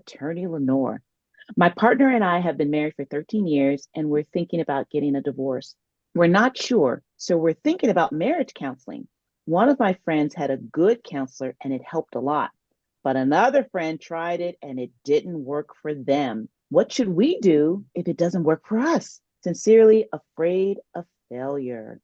Attorney Lenore. My partner and I have been married for 13 years and we're thinking about getting a divorce. We're not sure, so we're thinking about marriage counseling. One of my friends had a good counselor and it helped a lot, but another friend tried it and it didn't work for them. What should we do if it doesn't work for us? Sincerely, afraid of failure.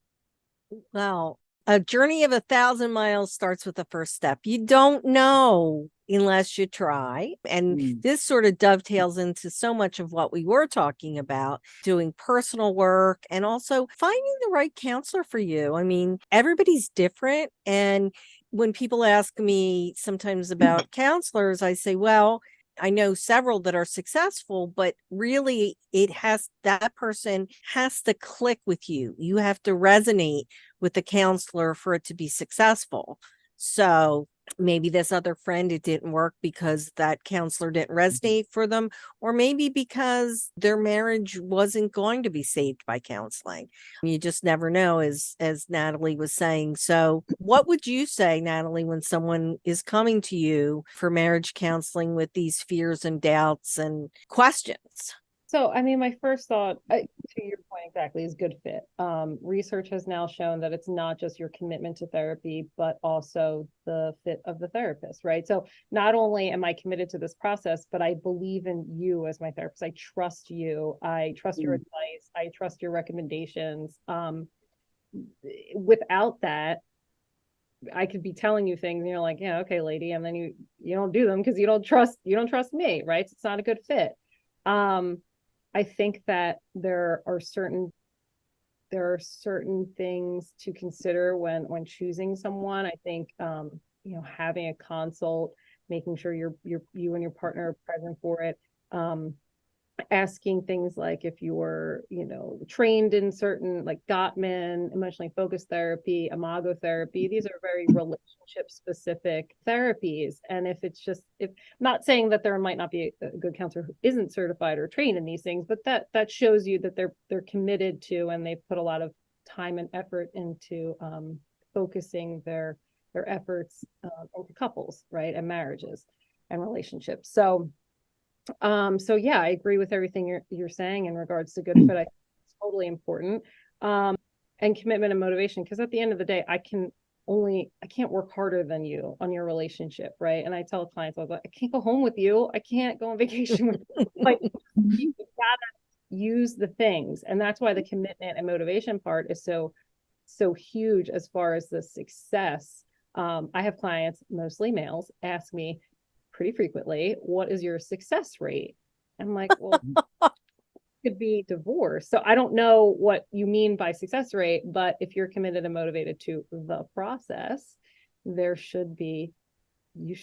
Well, a journey of 1,000 miles starts with the first step. You don't know unless you try. And Mm, this sort of dovetails into so much of what we were talking about, doing personal work and also finding the right counselor for you. I mean, everybody's different. And when people ask me sometimes about counselors, I say, well, I know several that are successful, but really that person has to click with you. You have to resonate with the counselor for it to be successful. So maybe this other friend, it didn't work because that counselor didn't resonate for them, or maybe because their marriage wasn't going to be saved by counseling. You just never know, as Natalie was saying. So what would you say, Natalie, when someone is coming to you for marriage counseling with these fears and doubts and questions? So, I mean, my first thought, to your point exactly, is good fit. Research has now shown that it's not just your commitment to therapy, but also the fit of the therapist, right? So, not only am I committed to this process, but I believe in you as my therapist. I trust you. I trust your mm, advice. I trust your recommendations. Without that, I could be telling you things and you're like, yeah, okay, lady, and then you don't do them because you don't trust me, right? So it's not a good fit. Um, I think that there are certain things to consider when choosing someone. I think having a consult, making sure you and your partner are present for it. Asking things like if you were, trained in certain like Gottman, emotionally focused therapy, imago therapy. These are very relationship specific therapies. And if not saying that there might not be a good counselor who isn't certified or trained in these things, but that shows you that they're committed to, and they've put a lot of time and effort into focusing their efforts into couples, right, and marriages and relationships. So yeah, I agree with everything you're saying in regards to good fit. I think it's totally important. And commitment and motivation, because at the end of the day, I can't work harder than you on your relationship, right? And I tell clients, I can't go home with you. I can't go on vacation with you. Like, you gotta use the things. And that's why the commitment and motivation part is so huge as far as the success. I have clients, mostly males, ask me pretty frequently, what is your success rate? I'm like, well, it could be divorce. So I don't know what you mean by success rate, but if you're committed and motivated to the process, there should be, it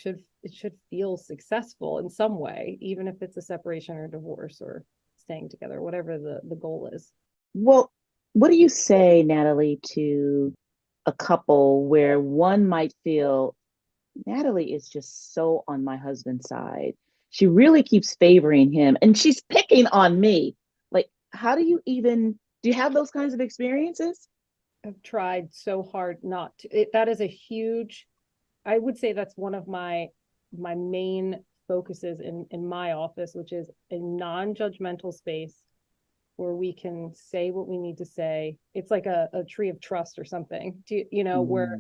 should feel successful in some way, even if it's a separation or divorce or staying together, whatever the goal is. Well, what do you say, Natalie, to a couple where one might feel Natalie is just so on my husband's side? She really keeps favoring him and she's picking on me. Like, how do you have those kinds of experiences? I've tried so hard not to. That is a huge, I would say that's one of my main focuses in my office, which is a non-judgmental space where we can say what we need to say. It's like a tree of trust or something, where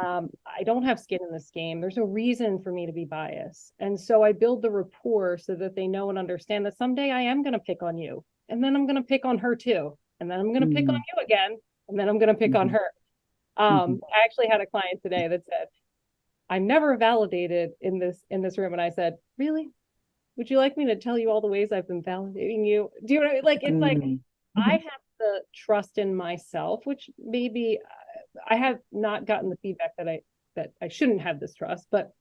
Mm, I don't have skin in this game. There's no reason for me to be biased. And so I build the rapport so that they know and understand that someday I am going to pick on you. And then I'm going to pick on her too. And then I'm going to pick on mm, you again. And then I'm going to pick on mhm, her. mhm. I actually had a client today that said, I'm never validated in this room. And I said, really? Would you like me to tell you all the ways I've been validating you? Do you know what I mean? Like, it's like Mm, I have the trust in myself, which maybe I have not gotten the feedback that I shouldn't have this trust, but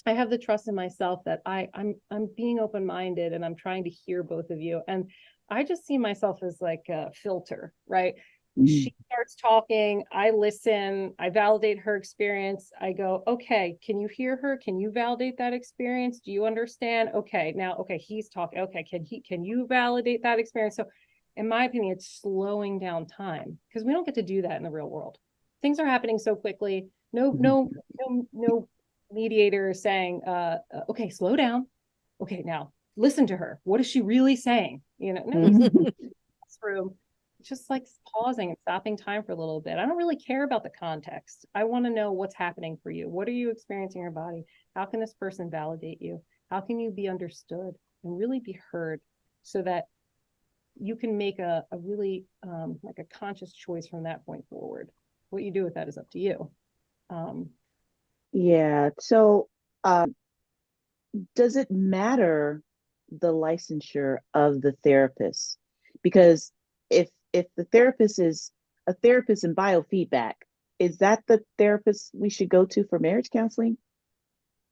I have the trust in myself that I'm being open-minded and I'm trying to hear both of you. And I just see myself as like a filter, right? mm, She starts talking, I listen, I validate her experience. I go, okay, can you hear her? Can you validate that experience? Do you understand? Okay, now, okay, he's talking. Okay, can you validate that experience? So in my opinion, it's slowing down time because we don't get to do that in the real world. Things are happening so quickly. No, mhm, no, no, no mediator is saying, okay, slow down. okay, now listen to her. What is she really saying? You know, no, room, just like pausing and stopping time for a little bit. I don't really care about the context. I want to know what's happening for you. What are you experiencing in your body? How can this person validate you? How can you be understood and really be heard so that you can make a really like a conscious choice from that point forward. What you do with that is up to you. Yeah. So, does it matter the licensure of the therapist? Because if the therapist is a therapist in biofeedback, is that the therapist we should go to for marriage counseling?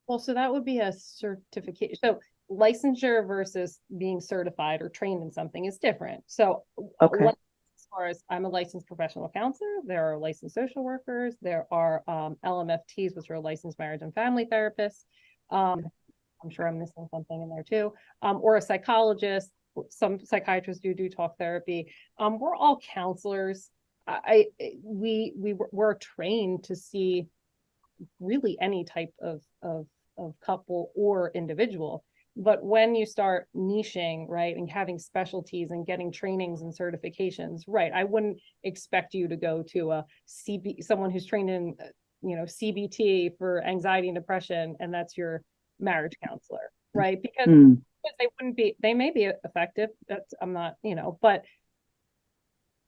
Well, so that would be a certification. So licensure versus being certified or trained in something is different. So Okay. as far as I'm a licensed professional counselor, there are licensed social workers, there are LMFTs, which are licensed marriage and family therapists. I'm sure I'm missing something in there too, or a psychologist. Some psychiatrists do talk therapy. We're all counselors. We're trained to see really any type of couple or individual. But when you start niching, right, and having specialties and getting trainings and certifications, right, I wouldn't expect you to go to a someone who's trained in, CBT for anxiety and depression, and that's your marriage counselor, right? Because they may be effective. That's, I'm not, but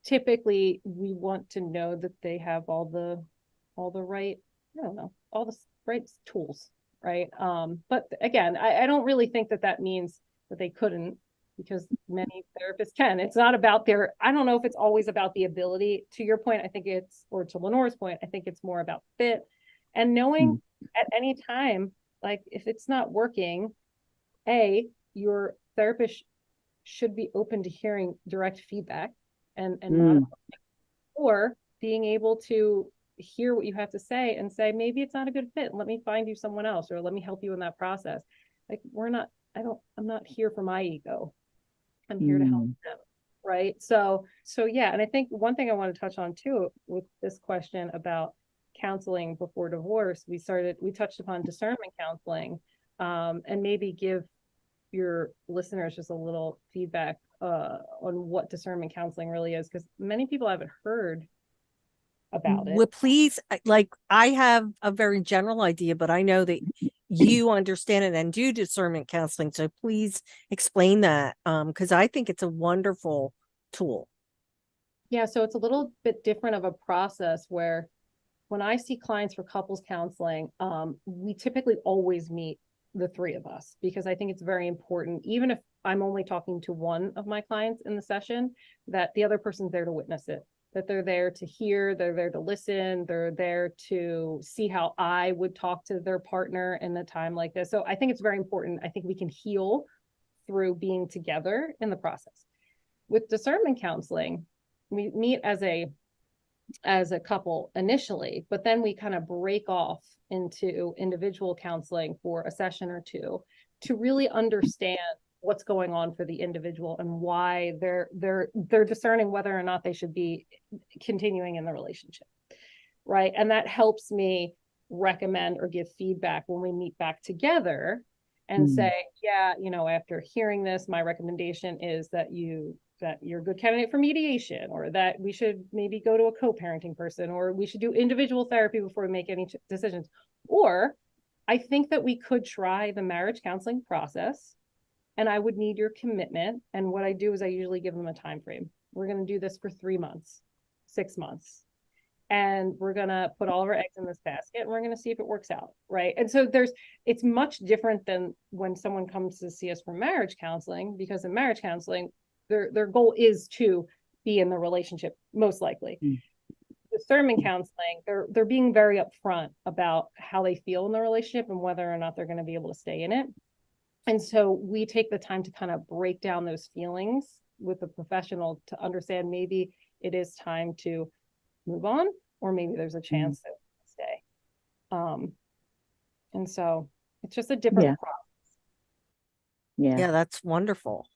typically we want to know that they have all the right, I don't know, all the right tools, right? But again, I don't really think that means that they couldn't, because many therapists can. It's not about I don't know if it's always about the ability. To your point, I think or to Lenore's point, I think it's more about fit and knowing at any time, like if it's not working, your therapist should be open to hearing direct feedback and not, or being able to hear what you have to say and say, maybe it's not a good fit. Let me find you someone else, or let me help you in that process. Like I'm not here for my ego. I'm here to help them. Right. So yeah. And I think one thing I want to touch on too, with this question about counseling before divorce, we touched upon discernment counseling, and maybe give your listeners just a little feedback on what discernment counseling really is, because many people haven't heard about it. Well, please, like, I have a very general idea, but I know that you understand it and do discernment counseling. So please explain that, because I think it's a wonderful tool. Yeah, so it's a little bit different of a process where when I see clients for couples counseling, we typically always meet the three of us, because I think it's very important, even if I'm only talking to one of my clients in the session, that the other person's there to witness it, that they're there to hear, they're there to listen, they're there to see how I would talk to their partner in a time like this. So I think it's very important. I think we can heal through being together in the process. With discernment counseling, we meet as a couple initially, but then we kind of break off into individual counseling for a session or two to really understand what's going on for the individual and why they're discerning whether or not they should be continuing in the relationship, right? And that helps me recommend or give feedback when we meet back together and say, yeah, after hearing this, my recommendation is that you're a good candidate for mediation, or that we should maybe go to a co-parenting person, or we should do individual therapy before we make any decisions. Or I think that we could try the marriage counseling process, and I would need your commitment. And what I do is I usually give them a time frame. We're going to do this for 3 months, 6 months, and we're going to put all of our eggs in this basket, and we're going to see if it works out, right? And so it's much different than when someone comes to see us for marriage counseling, because in marriage counseling, their goal is to be in the relationship, most likely. Discernment counseling, they're being very upfront about how they feel in the relationship and whether or not they're going to be able to stay in it. And so we take the time to kind of break down those feelings with the professional to understand maybe it is time to move on, or maybe there's a chance to stay. And so it's just a different process. Yeah, that's wonderful.